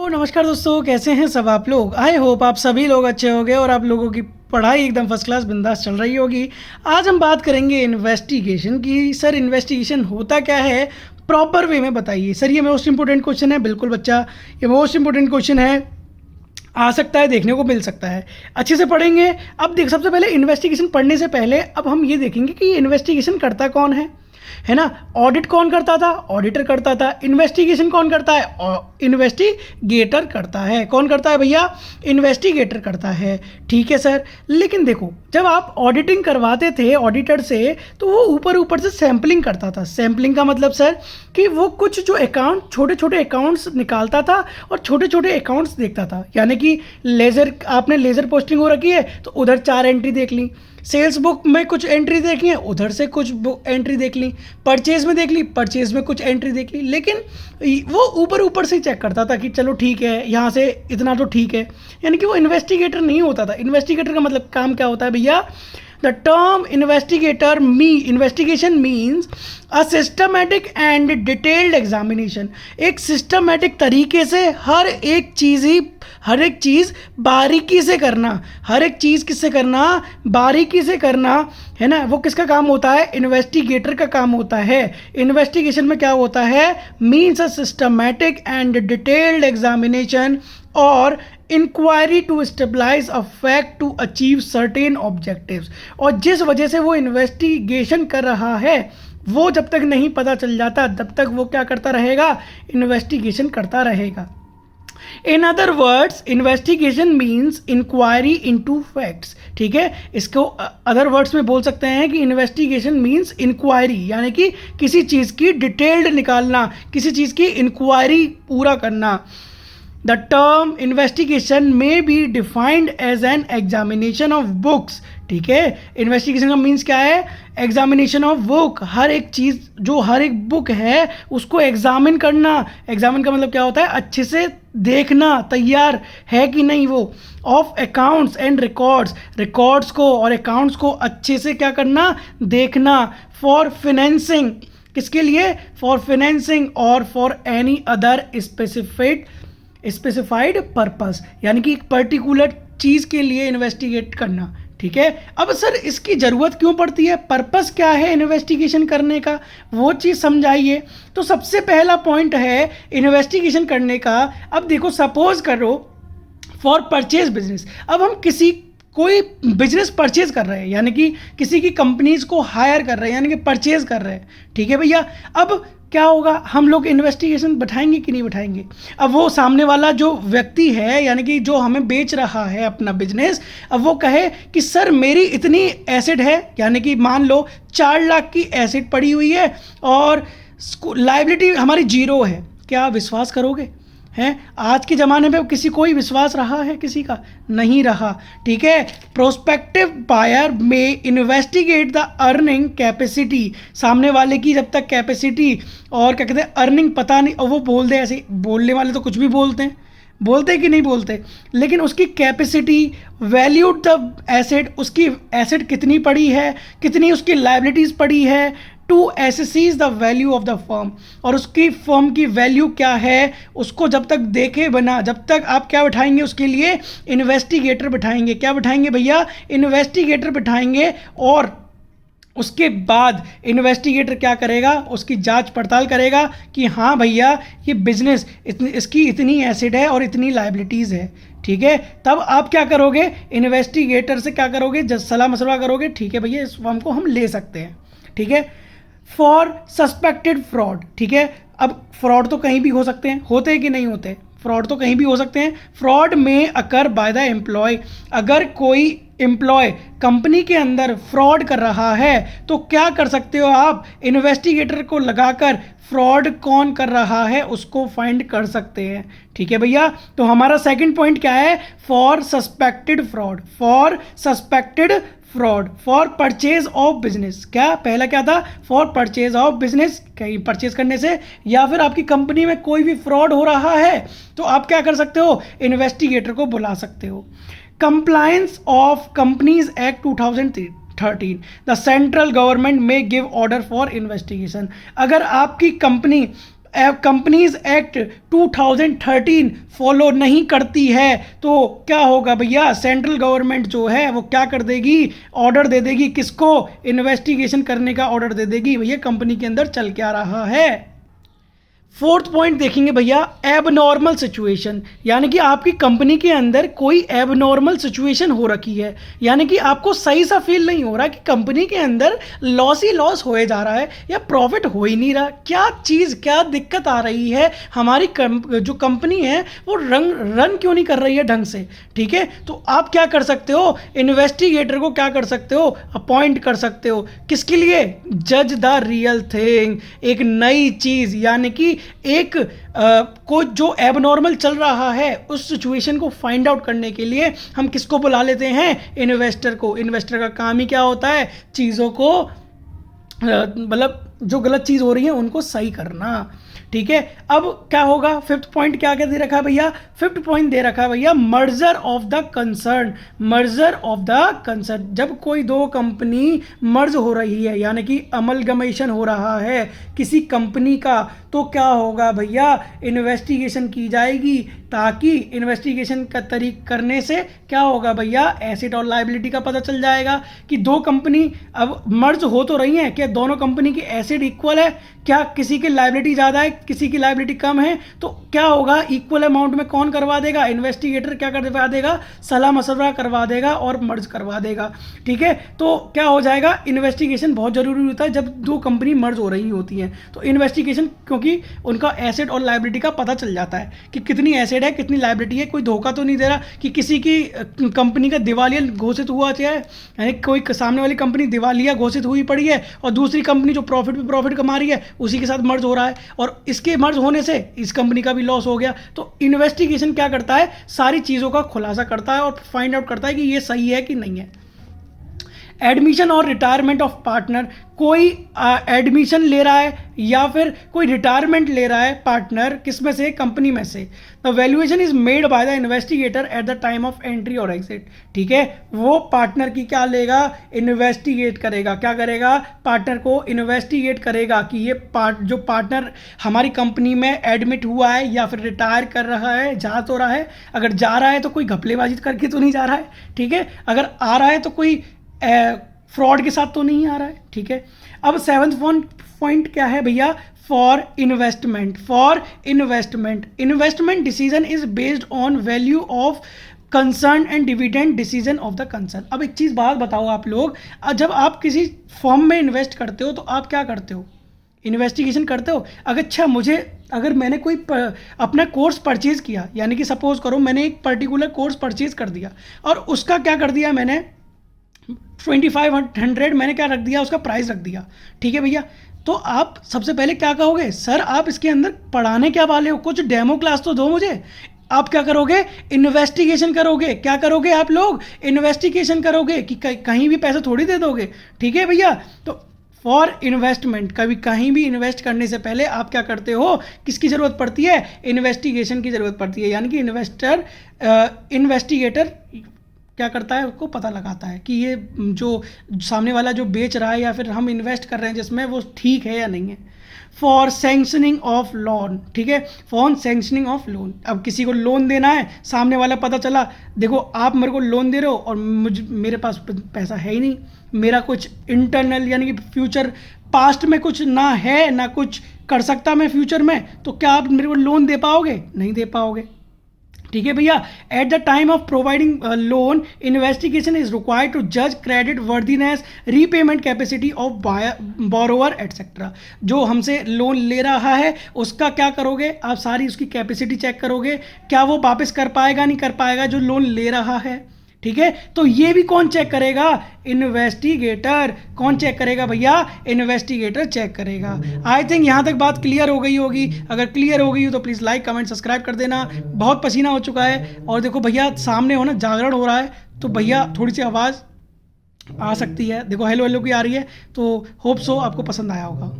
नमस्कार दोस्तों, कैसे हैं सब आप लोग। आई होप आप सभी लोग अच्छे होंगे और आप लोगों की पढ़ाई एकदम फर्स्ट क्लास बिंदास चल रही होगी। आज हम बात करेंगे इन्वेस्टिगेशन की। सर इन्वेस्टिगेशन होता क्या है, प्रॉपर वे में बताइए। सर ये मोस्ट इंपॉर्टेंट क्वेश्चन है। बिल्कुल बच्चा, ये मोस्ट इंपॉर्टेंट क्वेश्चन है, आ सकता है, देखने को मिल सकता है। अच्छे से पढ़ेंगे। अब देख, सबसे पहले इन्वेस्टिगेशन पढ़ने से पहले अब हम ये देखेंगे कि ये इन्वेस्टिगेशन करता कौन है ना। ऑडिट कौन करता था? ऑडिटर करता था। इन्वेस्टिगेशन कौन करता है? इन्वेस्टिगेटर करता है। कौन करता है भैया? इन्वेस्टिगेटर करता है। ठीक है सर, लेकिन देखो जब आप ऑडिटिंग करवाते थे ऑडिटर से तो वो ऊपर ऊपर से सैम्पलिंग करता था। सैम्पलिंग का मतलब सर कि वो कुछ जो अकाउंट, छोटे छोटे अकाउंट्स निकालता था और छोटे छोटे अकाउंट्स देखता था। यानी कि लेज़र, आपने लेज़र पोस्टिंग हो रखी है तो उधर 4 एंट्री देख ली, सेल्स बुक में कुछ एंट्री देखी है, उधर से कुछ एंट्री देख ली, परचेज में देख ली, परचेज में कुछ एंट्री देख ली। लेकिन वो ऊपर ऊपर से चेक करता था कि चलो ठीक है, यहाँ से इतना तो ठीक है। यानी कि वो इन्वेस्टिगेटर नहीं होता था। इन्वेस्टिगेटर का मतलब काम क्या होता है भैया? The term investigation means a systematic and detailed examination। एक सिस्टमेटिक तरीके से हर एक चीज़ बारीकी से करना। हर एक चीज़ किससे करना? बारीकी से करना, है ना। वो किसका काम होता है? इन्वेस्टिगेटर का काम होता है। इन्वेस्टिगेशन में क्या होता है? Means a systematic and detailed examination और inquiry to stabilize a fact to achieve certain objectives. और जिस वजह से वो इन्वेस्टिगेशन कर रहा है वो जब तक नहीं पता चल जाता तब तक वो क्या करता रहेगा? इन्वेस्टिगेशन करता रहेगा। In other words investigation means inquiry into facts. ठीक है, इसको अदर वर्ड्स में बोल सकते हैं कि इन्वेस्टिगेशन मीन्स इंक्वायरी, यानी कि किसी चीज़ की डिटेल्ड निकालना, किसी चीज़ की इंक्वायरी पूरा करना। The term investigation may be defined as an examination of books। ठीक है, इन्वेस्टिगेशन का मीन्स क्या है? Examination of book. हर एक चीज़, जो हर एक बुक है उसको एग्जामिन करना। एग्जामिन का मतलब क्या होता है? अच्छे से देखना, तैयार है कि नहीं वो। ऑफ अकाउंट्स एंड रिकॉर्ड्स को और अकाउंट्स को अच्छे से क्या करना? देखना। फॉर फिनेंसिंग, किसके लिए? फॉर फिनेंसिंग और for any other specified purpose, यानी कि एक पर्टिकुलर चीज़ के लिए इन्वेस्टिगेट करना। ठीक है, अब सर इसकी ज़रूरत क्यों पड़ती है? पर्पस क्या है इन्वेस्टिगेशन करने का, वो चीज़ समझाइए। तो सबसे पहला पॉइंट है इन्वेस्टिगेशन करने का। अब देखो, सपोज करो फॉर परचेज बिजनेस, अब हम कोई बिजनेस परचेज कर रहे हैं, यानी कि किसी की कंपनीज को हायर कर रहे हैं, यानी कि परचेज कर रहे हैं। ठीक है भैया, अब क्या होगा? हम लोग इन्वेस्टिगेशन बैठाएंगे कि नहीं बैठाएंगे? अब वो सामने वाला जो व्यक्ति है, यानी कि जो हमें बेच रहा है अपना बिजनेस, अब वो कहे कि सर मेरी इतनी एसेट है, यानी कि मान लो 4 लाख की एसेट पड़ी हुई है और लायबिलिटी हमारी 0 है। क्या विश्वास करोगे? हैं, आज के ज़माने में कोई विश्वास रहा है किसी का? नहीं रहा। ठीक है, प्रोस्पेक्टिव बायर में इन्वेस्टिगेट द अर्निंग कैपेसिटी। सामने वाले की जब तक कैपेसिटी और क्या कहते हैं अर्निंग पता नहीं, और वो बोल दे, ऐसे बोलने वाले तो कुछ भी बोलते कि नहीं बोलते, लेकिन उसकी कैपेसिटी, वैल्यूड द एसेट, उसकी एसेट कितनी पड़ी है, कितनी उसकी लायबिलिटीज़ पड़ी है, to assesses the value of the firm, और उसकी फर्म की वैल्यू क्या है उसको जब तक देखे बना, जब तक आप क्या बिठाएंगे उसके लिए? इन्वेस्टिगेटर बिठाएंगे। क्या बिठाएंगे भैया? इन्वेस्टिगेटर बिठाएंगे। और उसके बाद इन्वेस्टिगेटर क्या करेगा? उसकी जांच पड़ताल करेगा कि हाँ भैया ये बिजनेस इसकी इतनी एसेट है और इतनी लायबिलिटीज़ है। ठीक है, तब आप क्या करोगे? इन्वेस्टिगेटर से क्या करोगे? जब सलाह मशवरा करोगे, ठीक है भैया इस फर्म को हम ले सकते हैं। ठीक है, फॉर सस्पेक्टेड फ्रॉड। ठीक है, अब फ्रॉड तो कहीं भी हो सकते हैं, होते हैं कि नहीं होते? फ्रॉड तो कहीं भी हो सकते हैं। फ्रॉड में अकर बाय द एम्प्लॉय, अगर कोई एम्प्लॉय कंपनी के अंदर फ्रॉड कर रहा है तो क्या कर सकते हो आप? इन्वेस्टिगेटर को लगाकर फ्रॉड कौन कर रहा है उसको फाइंड कर सकते हैं। ठीक है भैया, तो हमारा सेकंड पॉइंट क्या है? For suspected fraud. For suspected fraud for purchase of business. क्या पहला क्या था? फॉर परचेज ऑफ बिजनेस, कहीं परचेज करने से, या फिर आपकी कंपनी में कोई भी फ्रॉड हो रहा है तो आप क्या कर सकते हो? इन्वेस्टिगेटर को बुला सकते हो। Compliance of companies act 2013, the central government में गिव ऑर्डर फॉर इन्वेस्टिगेशन। अगर आपकी कंपनी कंपनीज एक्ट 2013 फॉलो नहीं करती है तो क्या होगा भैया, सेंट्रल गवर्नमेंट जो है वो क्या कर देगी, ऑर्डर दे देगी, किसको, इन्वेस्टिगेशन करने का ऑर्डर दे देगी भैया कंपनी के अंदर चल क्या रहा है। फोर्थ पॉइंट देखेंगे भैया, एबनॉर्मल सिचुएशन, यानी कि आपकी कंपनी के अंदर कोई एबनॉर्मल सिचुएशन हो रखी है, यानी कि आपको सही सा फील नहीं हो रहा कि कंपनी के अंदर लॉस ही लॉस होए जा रहा है या प्रॉफिट हो ही नहीं रहा, क्या चीज़, क्या दिक्कत आ रही है, हमारी जो कंपनी है वो रन क्यों नहीं कर रही है ढंग से। ठीक है, तो आप क्या कर सकते हो, इन्वेस्टिगेटर को क्या कर सकते हो, अपॉइंट कर सकते हो, किसके लिए, जज द रियल थिंग, एक नई चीज़, यानी कि एक को जो एबनॉर्मल चल रहा है उस सिचुएशन को फाइंड आउट करने के लिए हम किसको बुला लेते हैं, इन्वेस्टर को। इन्वेस्टर का काम ही क्या होता है, चीज़ों को मतलब जो गलत चीज़ हो रही है उनको सही करना। ठीक है, अब क्या होगा, फिफ्थ पॉइंट क्या क्या दे रखा है भैया, फिफ्थ पॉइंट दे रखा है भैया merger of the concern, merger of the concern, जब कोई दो कंपनी मर्ज हो रही है यानी कि अमलगमेशन हो रहा है किसी कंपनी का, तो क्या होगा भैया, इन्वेस्टिगेशन की जाएगी, ताकि इन्वेस्टिगेशन का तरीक करने से क्या होगा भैया, एसेट और लायबिलिटी का पता चल जाएगा कि दो कंपनी अब मर्ज हो तो रही हैं, क्या दोनों कंपनी की एसेट इक्वल है, क्या किसी की लायबिलिटी ज़्यादा है किसी की लायबिलिटी कम है, तो क्या होगा, इक्वल अमाउंट में कौन करवा देगा, इन्वेस्टिगेटर क्या करवा देगा, सलाह मशवरा करवा देगा और मर्ज करवा देगा। ठीक है, तो क्या हो जाएगा, इन्वेस्टिगेशन बहुत ज़रूरी होता है जब दो कंपनी मर्ज हो रही होती हैं, तो इन्वेस्टिगेशन क्योंकि उनका एसेट और लायबिलिटी का पता चल जाता है कि कितनी एसेट है कितनी लायबिलिटी है, कोई धोखा तो नहीं दे रहा कि किसी की कंपनी का दिवालिया घोषित हुआ है, यानी कोई सामने वाली कंपनी दिवालिया घोषित हुई पड़ी है और दूसरी कंपनी जो प्रॉफिट पे प्रॉफिट कमा रही है उसी के साथ मर्ज हो रहा है और इसके मर्ज होने से इस कंपनी का भी लॉस हो गया। तो इन्वेस्टिगेशन क्या करता है, सारी चीज़ों का खुलासा करता है और फाइंड आउट करता है कि ये सही है कि नहीं है। एडमिशन और रिटायरमेंट ऑफ पार्टनर, कोई एडमिशन ले रहा है या फिर कोई रिटायरमेंट ले रहा है पार्टनर, किस में से, कंपनी में से, the valuation is made by the investigator eight the time of entry और एग्जिट। ठीक है, वो पार्टनर की क्या लेगा, इन्वेस्टिगेट करेगा, क्या करेगा, पार्टनर को इन्वेस्टिगेट करेगा कि ये जो पार्टनर हमारी कंपनी में एडमिट हुआ है या फिर रिटायर कर रहा है, जा तो रहा है, अगर जा रहा है तो कोई घपलेबाजी करके तो नहीं जा रहा है, ठीक है, अगर आ रहा है तो कोई फ्रॉड के साथ तो नहीं आ रहा है। ठीक है, अब सेवंथ पॉइंट क्या है भैया, for investment, for investment, investment decision is based on value of concern and dividend decision of the concern. अब एक चीज़ बात बताओ आप लोग, जब आप किसी फर्म में इन्वेस्ट करते हो तो आप क्या करते हो, इन्वेस्टिगेशन करते हो। अगर मैंने कोई अपना कोर्स परचेज़ किया, यानी कि सपोज करो मैंने एक पर्टिकुलर कोर्स परचेज़ कर दिया और उसका क्या कर दिया मैंने 2500 मैंने क्या रख दिया, उसका प्राइस रख दिया। ठीक है भैया, तो आप सबसे पहले क्या कहोगे, सर आप इसके अंदर पढ़ाने क्या वाले हो, कुछ डेमो क्लास तो दो मुझे। आप क्या करोगे, इन्वेस्टिगेशन करोगे, क्या करोगे आप लोग, इन्वेस्टिगेशन करोगे कि कहीं भी पैसे थोड़ी दे दोगे। ठीक है भैया, तो फॉर इन्वेस्टमेंट, कभी कहीं भी इन्वेस्ट करने से पहले आप क्या करते हो, किसकी ज़रूरत पड़ती है, इन्वेस्टिगेशन की ज़रूरत पड़ती है, यानी कि इन्वेस्टिगेटर क्या करता है, उसको पता लगाता है कि ये जो सामने वाला जो बेच रहा है या फिर हम इन्वेस्ट कर रहे हैं जिसमें, वो ठीक है या नहीं है। फॉर सैंक्शनिंग ऑफ लोन, ठीक है, फॉर सैंक्शनिंग ऑफ लोन, अब किसी को लोन देना है, सामने वाला पता चला, देखो आप मेरे को लोन दे रहे हो और मेरे पास पैसा है ही नहीं, मेरा कुछ इंटरनल यानी कि फ्यूचर पास्ट में कुछ ना है ना कुछ कर सकता मैं फ्यूचर में, तो क्या आप मेरे को लोन दे पाओगे, नहीं दे पाओगे। ठीक है भैया, at the time of providing loan investigation is required to जज credit worthiness, repayment capacity of borrower etcetera. जो हमसे लोन ले रहा है उसका क्या करोगे आप, सारी उसकी कैपेसिटी चेक करोगे, क्या वो वापस कर पाएगा नहीं कर पाएगा जो लोन ले रहा है। ठीक है, तो ये भी कौन चेक करेगा, इन्वेस्टिगेटर। कौन चेक करेगा भैया, इन्वेस्टिगेटर चेक करेगा। आई थिंक यहाँ तक बात क्लियर हो गई होगी, अगर क्लियर हो गई हो तो प्लीज़ लाइक कमेंट सब्सक्राइब कर देना। बहुत पसीना हो चुका है और देखो भैया सामने हो ना जागरण हो रहा है, तो भैया थोड़ी सी आवाज़ आ सकती है, देखो हेलो हेलो की आ रही है, तो होप सो आपको पसंद आया होगा।